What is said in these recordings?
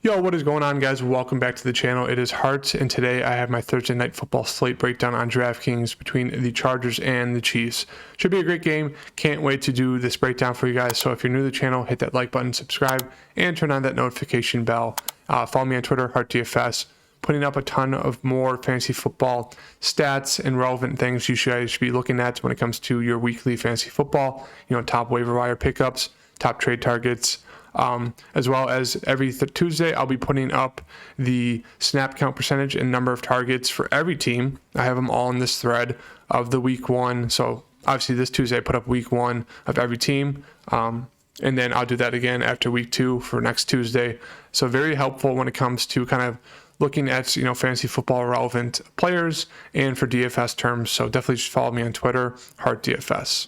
Yo, what is going on, guys? Welcome back to the channel. It is Hart, and today I have my Thursday night football slate breakdown on DraftKings between the Chargers and the Chiefs. Should be a great game. Can't wait to do this breakdown for you guys. So if you're new to the channel, hit that like button, subscribe, and turn on that notification bell. Follow me on Twitter, HartDFS. Putting up a ton of more fantasy football stats and relevant things you guys should be looking at when it comes to your weekly fantasy football. You know, top waiver wire pickups, top trade targets. As well as every Tuesday, I'll be putting up the snap count percentage and number of targets for every team. I have them all in this thread of the week one. So obviously this Tuesday, I put up week one of every team. And then I'll do that again after week two for next Tuesday. So very helpful when it comes to kind of looking at, you know, fantasy football relevant players and for DFS terms. So definitely just follow me on Twitter, HartDFS.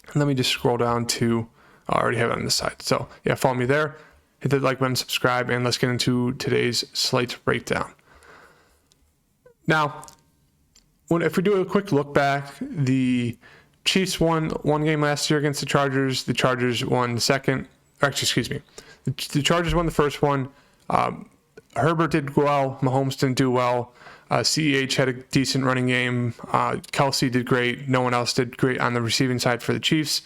And let me just scroll down to I already have it on this side. So yeah, follow me there. Hit the like button, subscribe, and let's get into today's slate breakdown. Now, if we do a quick look back, the Chiefs won one game last year against the Chargers. The Chargers won the second. Actually, excuse me. The Chargers won the first one. Herbert did well. Mahomes didn't do well. CEH had a decent running game. Kelsey did great. No one else did great on the receiving side for the Chiefs.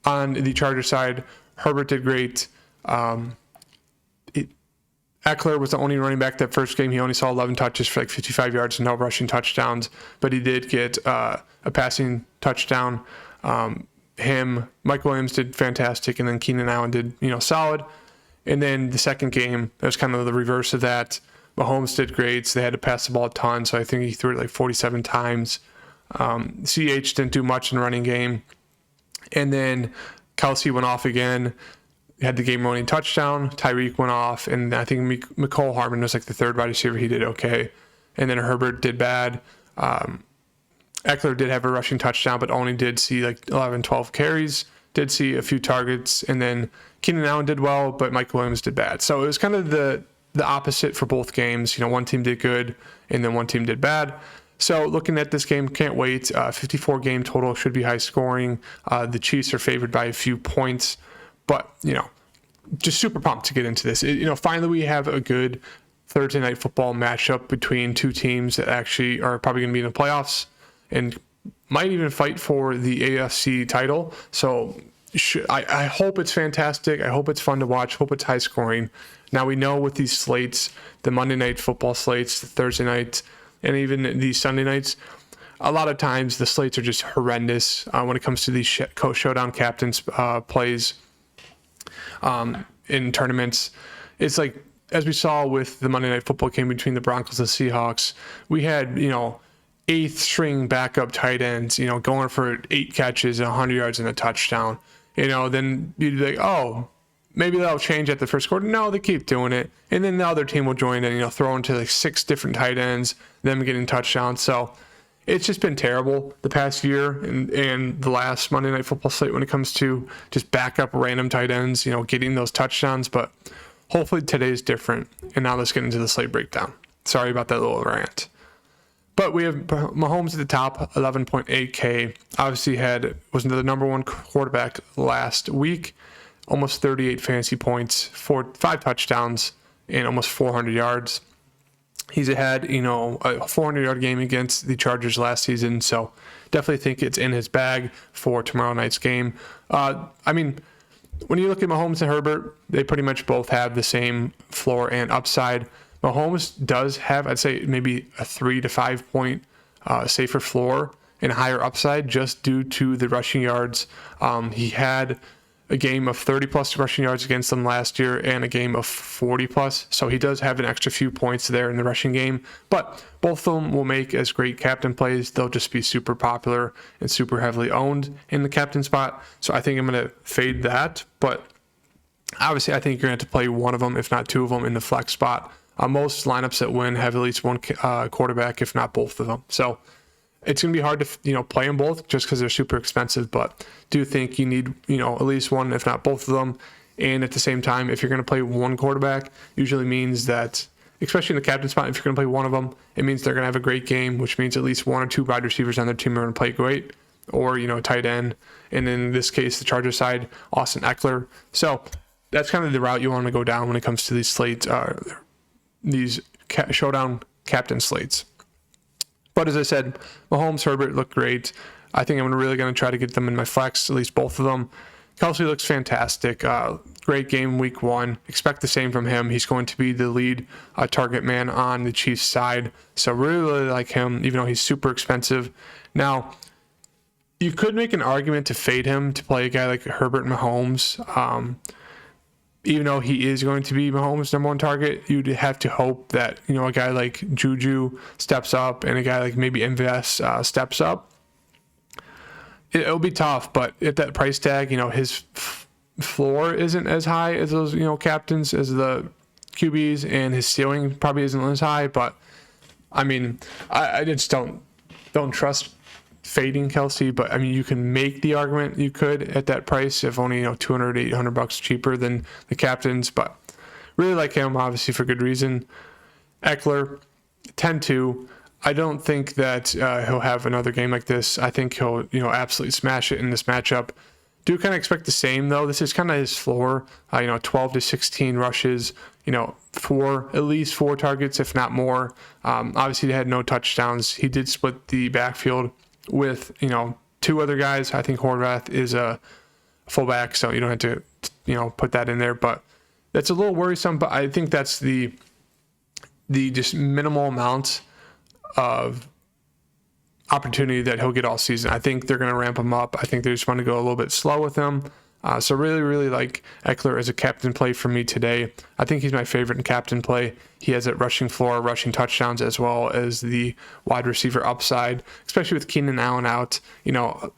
On the Chargers side, Herbert did great. Eckler was the only running back that first game. He only saw 11 touches for like 55 yards and no rushing touchdowns, but he did get a passing touchdown. Mike Williams did fantastic, and then Keenan Allen did, solid. And then the second game, it was kind of the reverse of that. Mahomes did great, so they had to pass the ball a ton, so I think he threw it like 47 times. CH didn't do much in the running game. And then Kelsey went off again, had the game-winning touchdown. Tyreek went off, and I think Mecole Hardman was like the third wide receiver. He did okay. And then Herbert did bad. Eckler did have a rushing touchdown, but only did see like 11, 12 carries, did see a few targets. And then Keenan Allen did well, but Mike Williams did bad. So it was kind of the opposite for both games. One team did good, and then one team did bad. So looking at this game, can't wait. 54 game total, should be high scoring. The Chiefs are favored by a few points, but just super pumped to get into this. Finally we have a good Thursday night football matchup between two teams that actually are probably going to be in the playoffs and might even fight for the AFC title. So I hope it's fantastic. I hope it's fun to watch. Hope it's high scoring. Now we know with these slates, the Monday night football slates, the Thursday night, and even these Sunday nights, a lot of times the slates are just horrendous when it comes to these Showdown captains plays in tournaments. It's like, as we saw with the Monday night football game between the Broncos and Seahawks, we had, eighth string backup tight ends, going for 8 catches, 100 yards and a touchdown. Then you'd be like, oh, maybe that'll change at the first quarter. No, they keep doing it. And then the other team will join and, throw into like 6 different tight ends, them getting touchdowns. So it's just been terrible the past year and the last Monday night football slate when it comes to just backup random tight ends, getting those touchdowns. But hopefully today's different. And now let's get into the slate breakdown. Sorry about that little rant. But we have Mahomes at the top, 11.8K. Obviously was the number one quarterback last week. Almost 38 fantasy points, 5 touchdowns, and almost 400 yards. He's had, a 400-yard game against the Chargers last season, so definitely think it's in his bag for tomorrow night's game. When you look at Mahomes and Herbert, they pretty much both have the same floor and upside. Mahomes does have, I'd say, maybe a 3 to 5 point safer floor and higher upside just due to the rushing yards. He had a game of 30-plus rushing yards against them last year and a game of 40-plus. So he does have an extra few points there in the rushing game. But both of them will make as great captain plays. They'll just be super popular and super heavily owned in the captain spot. So I think I'm going to fade that. But obviously, I think you're going to have to play one of them, if not 2 of them, in the flex spot. Most lineups that win have at least one quarterback, if not both of them. So it's going to be hard to, play them both just because they're super expensive, but do think you need, at least one, if not both of them. And at the same time, if you're going to play one quarterback, usually means that, especially in the captain spot, if you're going to play one of them, it means they're going to have a great game, which means at least 1 or 2 wide receivers on their team are going to play great, or, tight end. And in this case, the Chargers side, Austin Eckler. So that's kind of the route you want to go down when it comes to these slates, these showdown captain slates. But as I said, Mahomes, Herbert look great. I think I'm really going to try to get them in my flex, at least both of them. Kelsey looks fantastic. Great game week 1. Expect the same from him. He's going to be the lead target man on the Chiefs side. So really like him, even though he's super expensive. Now, you could make an argument to fade him to play a guy like Herbert and Mahomes. Even though he is going to be Mahomes' number 1 target, you'd have to hope that, a guy like Juju steps up and a guy like maybe MVS steps up. It'll be tough, but at that price tag, his floor isn't as high as those, captains, as the QBs, and his ceiling probably isn't as high. But I mean, I just don't trust fading Kelsey. But I mean, you can make the argument you could at that price, if only $200, $800 cheaper than the captains. But really like him, obviously for good reason. Eckler, 10-2. I don't think that he'll have another game like this. I think he'll, absolutely smash it in this matchup. Do kind of expect the same, though. This is kind of his floor, 12 to 16 rushes, at least 4 targets, if not more. Obviously, he had no touchdowns. He did split the backfield with, 2 other guys. I think Horvath is a fullback, so you don't have to, put that in there. But that's a little worrisome, but I think that's the just minimal amount of opportunity that he'll get all season. I think they're going to ramp him up. I think they just want to go a little bit slow with him. So really, really like Eckler as a captain play for me today. I think he's my favorite in captain play. He has that rushing floor, rushing touchdowns, as well as the wide receiver upside, especially with Keenan Allen out.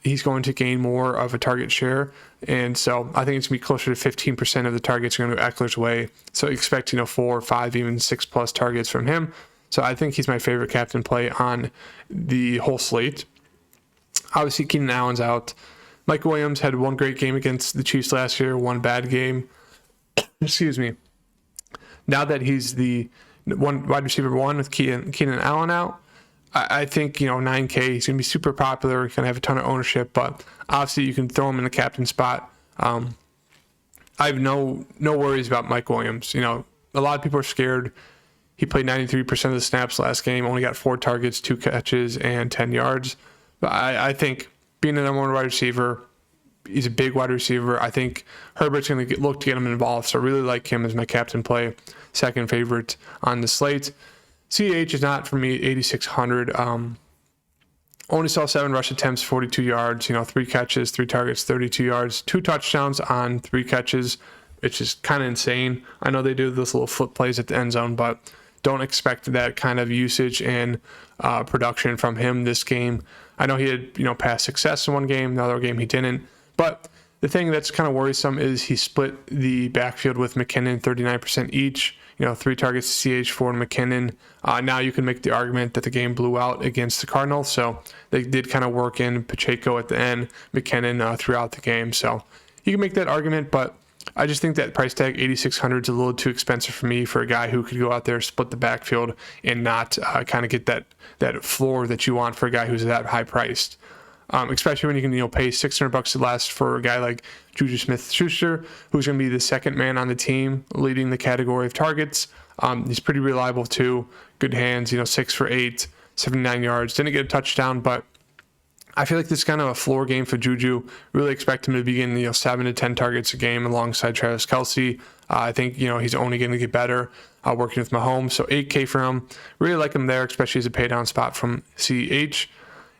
He's going to gain more of a target share. And so I think it's going to be closer to 15% of the targets are going to go Eckler's way. So expect, 4, 5, even 6+ targets from him. So I think he's my favorite captain play on the whole slate. Obviously, Keenan Allen's out. Mike Williams had 1 great game against the Chiefs last year, 1 bad game. Excuse me. Now that he's the wide receiver 1 with Keenan Allen out, I think, $9K, he's going to be super popular. He's going to have a ton of ownership, but obviously you can throw him in the captain spot. I have no worries about Mike Williams. A lot of people are scared. He played 93% of the snaps last game, only got 4 targets, 2 catches, and 10 yards. But I think being the number 1 wide receiver, he's a big wide receiver. I think Herbert's going to look to get him involved, so I really like him as my captain play, second favorite on the slate. CH is not for me, 8,600. Only saw 7 rush attempts, 42 yards, 3 catches, 3 targets, 32 yards, 2 touchdowns on 3 catches, which is kind of insane. I know they do those little flip plays at the end zone, but don't expect that kind of usage and production from him this game. I know he had, past success in one game, the other game he didn't. But the thing that's kind of worrisome is he split the backfield with McKinnon, 39% each. 3 targets to CH, 4 to McKinnon. Now you can make the argument that the game blew out against the Cardinals, so they did kind of work in Pacheco at the end, McKinnon throughout the game. So you can make that argument, but I just think that price tag 8,600 is a little too expensive for me for a guy who could go out there, split the backfield, and not kind of get that floor that you want for a guy who's that high priced. Especially when you can pay $600 less for a guy like Juju Smith-Schuster, who's going to be the second man on the team, leading the category of targets. He's pretty reliable too. Good hands, 6 for 8, 79 yards. Didn't get a touchdown, but I feel like this is kind of a floor game for Juju. Really expect him to begin 7 to 10 targets a game alongside Travis Kelce. I think he's only going to get better working with Mahomes. So 8K for him. Really like him there, especially as a pay down spot from CH.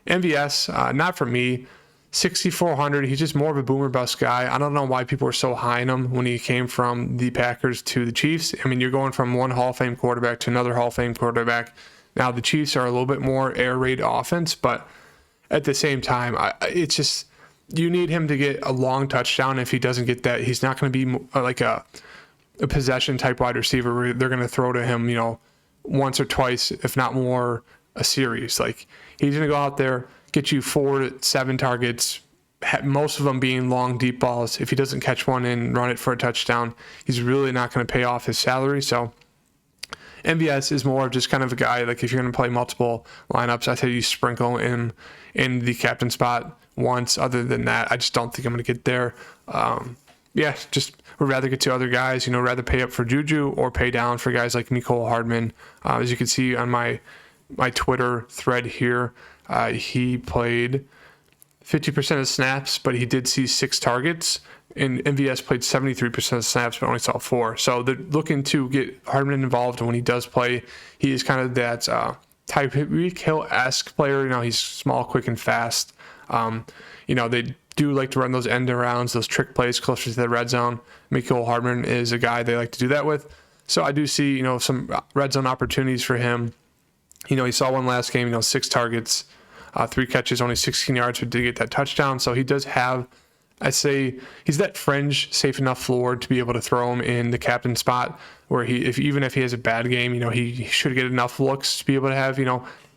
MVS, not for me. 6,400. He's just more of a boomer bust guy. I don't know why people were so high on him when he came from the Packers to the Chiefs. I mean, you're going from one Hall of Fame quarterback to another Hall of Fame quarterback. Now the Chiefs are a little bit more air raid offense, but at the same time, it's just you need him to get a long touchdown. If he doesn't get that, he's not going to be like a possession type wide receiver where they're going to throw to him, once or twice, if not more, a series. Like he's going to go out there, get you 4 to 7 targets, most of them being long, deep balls. If he doesn't catch one and run it for a touchdown, he's really not going to pay off his salary. So MVS is more of just kind of a guy, like if you're going to play multiple lineups, I say you sprinkle in the captain spot once. Other than that, I just don't think I'm going to get there. Just would rather get to other guys, rather pay up for Juju or pay down for guys like Mecole Hardman. As you can see on my Twitter thread here, he played 50% of snaps, but he did see 6 targets. And MVS played 73% of snaps, but only saw 4. So they're looking to get Hardman involved. And when he does play, he is kind of that Tyreek Hill-esque player. He's small, quick, and fast. They do like to run those end arounds, those trick plays closer to the red zone. Mecole Hardman is a guy they like to do that with. So I do see, some red zone opportunities for him. He saw one last game, 6 targets, 3 catches, only 16 yards, but did get that touchdown. So he does have, I say, he's that fringe safe enough floor to be able to throw him in the captain spot where even if he has a bad game, he should get enough looks to be able to have,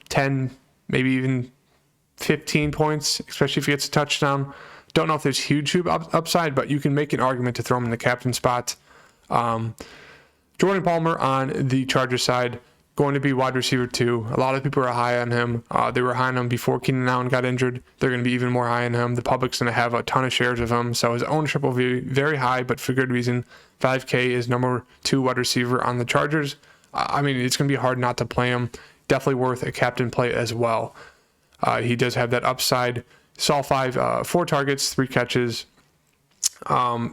10, maybe even 15 points, especially if he gets a touchdown. Don't know if there's huge upside, but you can make an argument to throw him in the captain spot. Jordan Palmer on the Chargers side, going to be wide receiver 2. A lot of people are high on him. They were high on him before Keenan Allen got injured. They're going to be even more high on him. The public's going to have a ton of shares of him, so his ownership will be very high, but for good reason. 5K is number 2 wide receiver on the Chargers. It's going to be hard not to play him. Definitely worth a captain play as well. He does have that upside. Saw 4 targets, 3 catches, for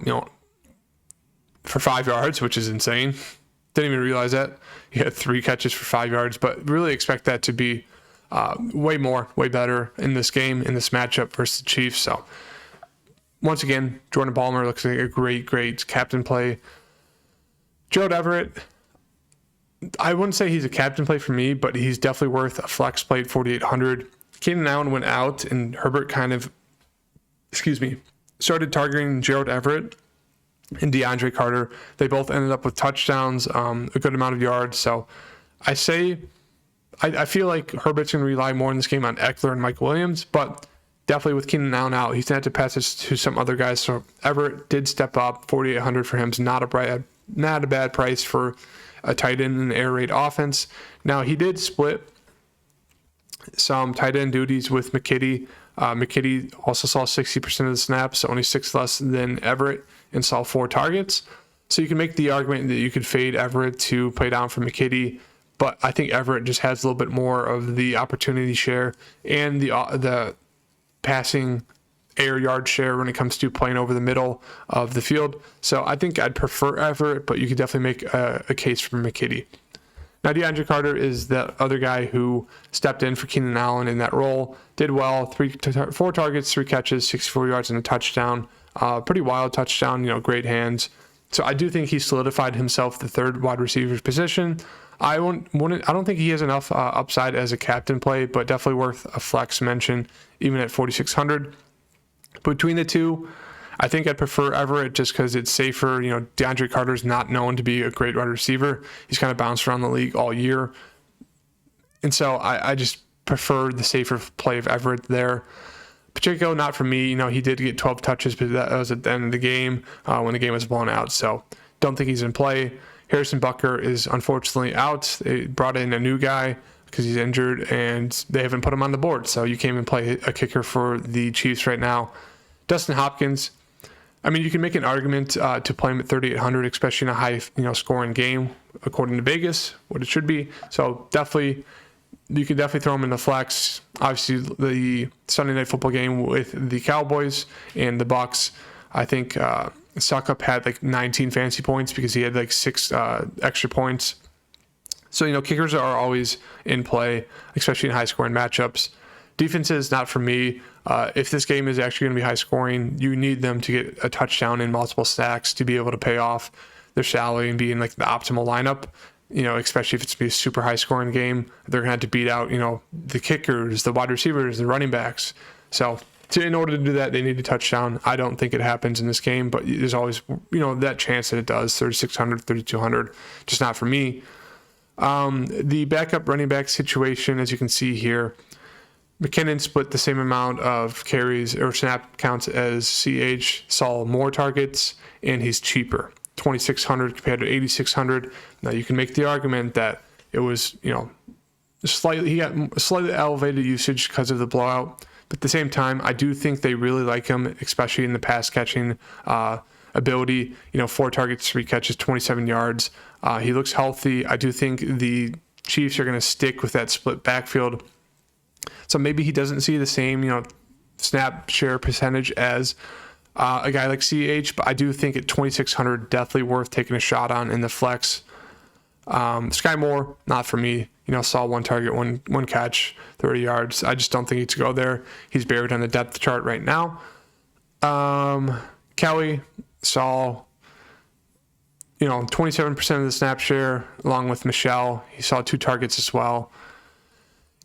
5 yards, which is insane. Didn't even realize that. He had 3 catches for 5 yards, but really expect that to be way better in this game, in this matchup versus the Chiefs. So once again, Jordan Palmer looks like a great captain play. Gerald Everett, I wouldn't say he's a captain play for me, but he's definitely worth a flex play at 4,800. Keenan Allen went out, and Herbert started targeting Gerald Everett and DeAndre Carter. They both ended up with touchdowns, a good amount of yards. So I feel like Herbert's going to rely more in this game on Eckler and Mike Williams, but definitely with Keenan Allen out, he's going to have to pass this to some other guys. So Everett did step up. 4,800 for him is not a bad price for a tight end in an air raid offense. Now, he did split some tight end duties with McKitty. McKitty also saw 60% of the snaps, only 6 less than Everett, and saw 4 targets. So you can make the argument that you could fade Everett to play down for McKitty, but I think Everett just has a little bit more of the opportunity share and the passing air yard share when it comes to playing over the middle of the field. So I think I'd prefer Everett, but you could definitely make a case for McKitty. Now, DeAndre Carter is the other guy who stepped in for Keenan Allen in that role. Did well, 4 targets, 3 catches, 64 yards, and a touchdown. Pretty wild touchdown, great hands. So I do think he solidified himself the 3rd wide receiver's position. I don't think he has enough upside as a captain play, but definitely worth a flex mention, even at 4,600. Between the two, I think I'd prefer Everett just because it's safer. DeAndre Carter's not known to be a great wide receiver. He's kind of bounced around the league all year. And so I just prefer the safer play of Everett there. Pacheco, not for me. He did get 12 touches, but that was at the end of the game when the game was blown out. So don't think he's in play. Harrison Butker is unfortunately out. They brought in a new guy because he's injured, and they haven't put him on the board. So you can't even play a kicker for the Chiefs right now. Dustin Hopkins, you can make an argument to play him at 3,800, especially in a high, scoring game, according to Vegas, what it should be. So you can definitely throw him in the flex. Obviously, the Sunday Night Football game with the Cowboys and the Bucs, I think Suckup had 19 fantasy points because he had 6 extra points. So, kickers are always in play, especially in high-scoring matchups. Defenses, not for me. If this game is actually going to be high-scoring, you need them to get a touchdown in multiple stacks to be able to pay off their salary and be in the optimal lineup. Especially if it's going to be a super high-scoring game, they're going to have to beat out, the kickers, the wide receivers, the running backs. So in order to do that, they need a touchdown. I don't think it happens in this game, but there's always, that chance that it does. 3,600, 3,200, just not for me. The backup running back situation, as you can see here, McKinnon split the same amount of carries or snap counts as CH, saw more targets, and he's cheaper. 2,600 compared to 8,600. Now you can make the argument that it was, he got slightly elevated usage because of the blowout. But at the same time, I do think they really like him, especially in the pass catching ability. 4 targets, 3 catches, 27 yards. He looks healthy. I do think the Chiefs are going to stick with that split backfield. So maybe he doesn't see the same, snap share percentage as a guy like CH, but I do think at 2,600, definitely worth taking a shot on in the flex. Sky Moore, not for me. Saw 1 target, one catch, 30 yards. I just don't think he's to go there. He's buried on the depth chart right now. Kelly saw, 27% of the snap share along with Michelle. He saw 2 targets as well.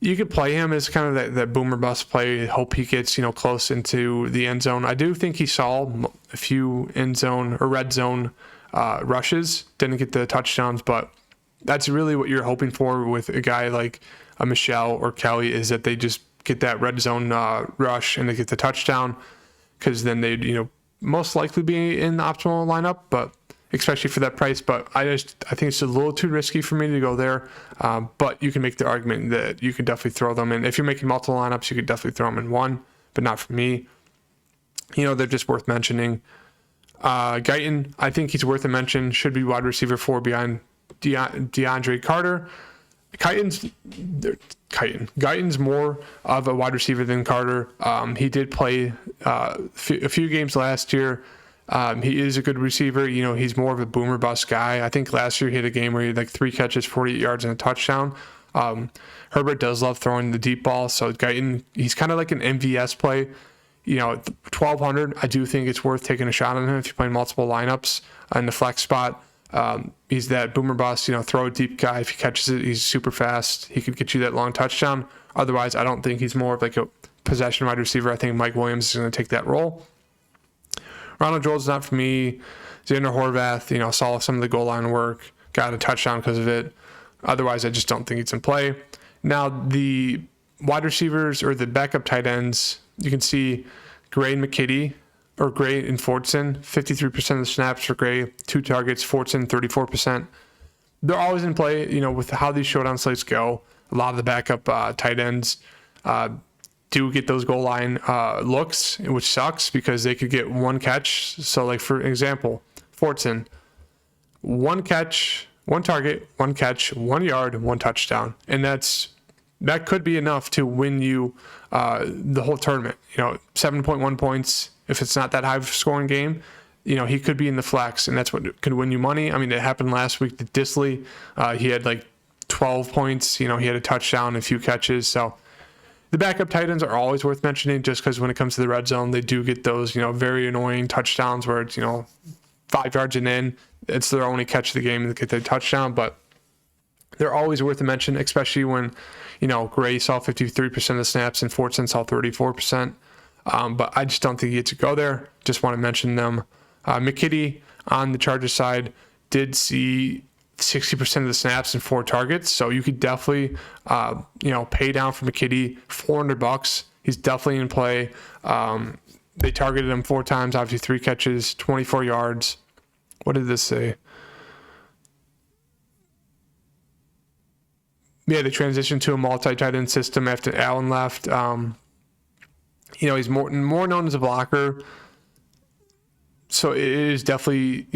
You could play him as kind of that boomer bust play. Hope he gets, close into the end zone. I do think he saw a few end zone or red zone rushes. Didn't get the touchdowns, but that's really what you're hoping for with a guy like a Michelle or Kelly, is that they just get that red zone rush and they get the touchdown, because then they'd, most likely be in the optimal lineup, but especially for that price. But I think it's a little too risky for me to go there. But you can make the argument that you could definitely throw them in. If you're making multiple lineups, you could definitely throw them in one, but not for me. They're just worth mentioning. Guyton, I think he's worth a mention. Should be wide receiver 4 behind DeAndre Carter. Guyton's more of a wide receiver than Carter. He did play a few games last year. He is a good receiver. He's more of a boomer bust guy. I think last year he had a game where he had like 3 catches, 48 yards, and a touchdown. Herbert does love throwing the deep ball, so Guyton, he's kind of like an MVS play. 1,200, I do think it's worth taking a shot on him if you're playing multiple lineups in the flex spot. He's that boomer bust, throw a deep guy. If he catches it, he's super fast. He could get you that long touchdown. Otherwise, I don't think he's more of like a possession wide receiver. I think Mike Williams is going to take that role. Ronald Jones not for me. Xander Horvath, saw some of the goal line work, got a touchdown because of it. Otherwise, I just don't think it's in play. Now, the wide receivers or the backup tight ends, you can see Gray and McKitty, or Gray and Fortson, 53% of the snaps for Gray, 2 targets, Fortson, 34%. They're always in play, with how these showdown slates go. A lot of the backup tight ends do get those goal line looks, which sucks because they could get 1 catch. So, like, for example, Fortson, 1 catch, 1 target, 1 catch, 1 yard, 1 touchdown. And that could be enough to win you the whole tournament. 7.1 points. If it's not that high of a scoring game, he could be in the flex, and that's what could win you money. I mean, it happened last week to Disley. He had like 12 points. He had a touchdown, a few catches. So the backup tight ends are always worth mentioning, just because when it comes to the red zone, they do get those, very annoying touchdowns where it's, 5 yards and in. It's their only catch of the game to get their touchdown, but they're always worth a mention, especially when, Gray saw 53% of the snaps and Fortson saw 34%. But I just don't think he gets to go there. Just want to mention them. McKitty on the Chargers side did see 60% of the snaps and 4 targets. So you could definitely, pay down for McKitty, $400. He's definitely in play. They targeted him 4 times, obviously 3 catches, 24 yards. What did this say? Yeah, they transitioned to a multi-tight end system after Allen left. He's more known as a blocker. So it is definitely,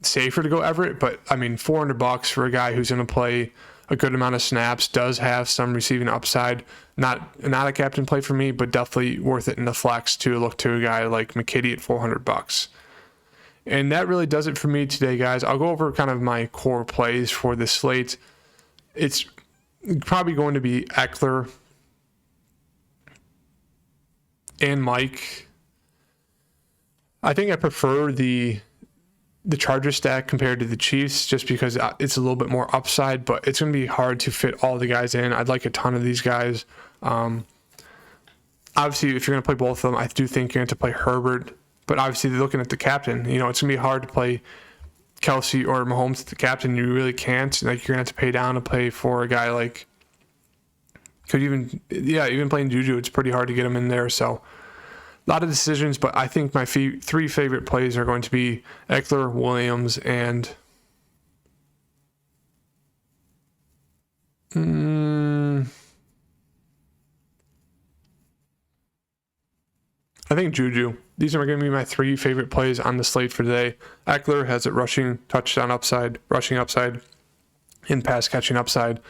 safer to go Everett. But, I mean, $400 for a guy who's going to play a good amount of snaps, does have some receiving upside. Not a captain play for me, but definitely worth it in the flex to look to a guy like McKitty at $400. And that really does it for me today, guys. I'll go over kind of my core plays for this slate. It's probably going to be Eckler and Mike. I think I prefer the Chargers stack compared to the Chiefs just because it's a little bit more upside, but it's going to be hard to fit all the guys in. I'd like a ton of these guys. Obviously, if you're going to play both of them, I do think you're going to play Herbert, but obviously looking at the captain, it's going to be hard to play Kelsey or Mahomes at the captain. You really can't. Like, you're going to have to pay down to play for a guy like, even playing Juju, it's pretty hard to get him in there. So a lot of decisions, but I think my 3 favorite plays are going to be Eckler, Williams, and I think Juju. these are going to be my 3 favorite plays on the slate for today. Eckler has a rushing touchdown upside, rushing upside, and pass catching upside.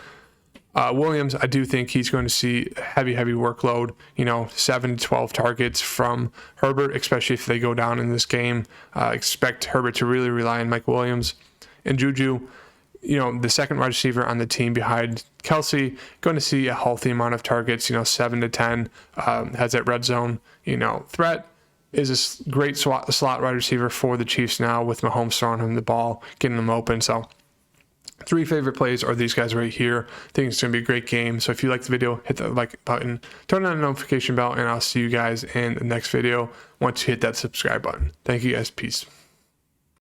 Williams, I do think he's going to see heavy workload, 7 to 12 targets from Herbert, especially if they go down in this game. Expect Herbert to really rely on Mike Williams. And Juju, the second wide receiver on the team behind Kelsey, going to see a healthy amount of targets, 7 to 10, has that red zone, threat. Is a great slot wide receiver for the Chiefs now with Mahomes throwing him the ball, getting them open. So 3 favorite plays are these guys right here. I think it's going to be a great game. So if you like the video, hit the like button, turn on the notification bell, and I'll see you guys in the next video once you hit that subscribe button. Thank you guys. Peace.